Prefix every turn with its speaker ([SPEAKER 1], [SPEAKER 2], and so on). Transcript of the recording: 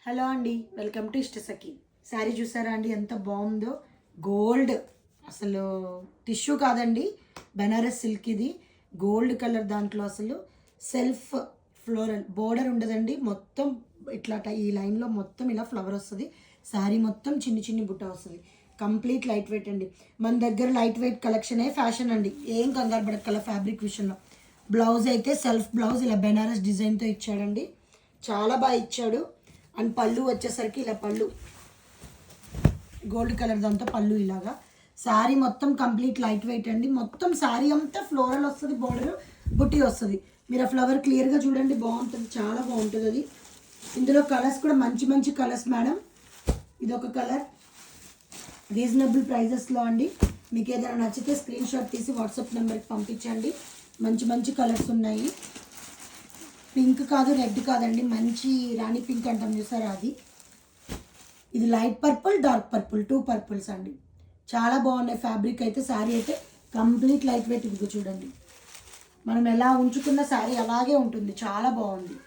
[SPEAKER 1] Hello అండి, welcome to ఇష్టసఖి. Sari చూసారా అండి ఎంత బాగుందో. గోల్డ్, అసలు టిష్యూ కాదండి, బెనారస్ సిల్క్. ఇది గోల్డ్ కలర్. దాంట్లో అసలు సెల్ఫ్ ఫ్లోరల్ బోర్డర్ ఉండదండి. మొత్తం ఇట్లా ఈ లైన్లో మొత్తం ఇలా ఫ్లవర్ వస్తుంది. శారీ మొత్తం చిన్ని చిన్ని బుట్ట వస్తుంది. కంప్లీట్ లైట్ వెయిట్ అండి. మన దగ్గర లైట్ వెయిట్ కలెక్షనే ఫ్యాషన్ అండి. ఏం కంగారు పడక్కల ఫ్యాబ్రిక్ విషయంలో. బ్లౌజ్ అయితే సెల్ఫ్ బ్లౌజ్ ఇలా బెనారస్ డిజైన్తో ఇచ్చాడండి. చాలా బాగా ఇచ్చాడు. అండ్ పళ్ళు వచ్చేసరికి ఇలా పళ్ళు గోల్డ్ కలర్ దాంతో పళ్ళు ఇలాగా. శారీ మొత్తం కంప్లీట్ లైట్ వెయిట్ అండి. మొత్తం శారీ అంతా ఫ్లోరల్ వస్తుంది, బోర్డర్ బుట్టి వస్తుంది. మీరు ఆ ఫ్లవర్ క్లియర్గా చూడండి, బాగుంటుంది, చాలా బాగుంటుంది అది. ఇందులో కలర్స్ కూడా మంచి మంచి కలర్స్ మేడం. ఇదొక కలర్, రీజనబుల్ ప్రైజెస్లో అండి. మీకు ఏదైనా నచ్చితే స్క్రీన్ షాట్ తీసి వాట్సాప్ నెంబర్కి పంపించండి. మంచి మంచి కలర్స్ ఉన్నాయి. పింక్ కాదు, రెడ్ కాదండి, మంచి రాణి పింక్ అంటాం చూసారా అది. ఇది light purple, dark purple, 2 purples అండి. చాలా బాగున్నాయి. ఫ్యాబ్రిక్ అయితే శారీ అయితే కంప్లీట్ లైట్ వెయిట్. ఇదిగో చూడండి, మనం ఎలా ఉంచుకున్న శారీ అలాగే ఉంటుంది. చాలా బాగుంది.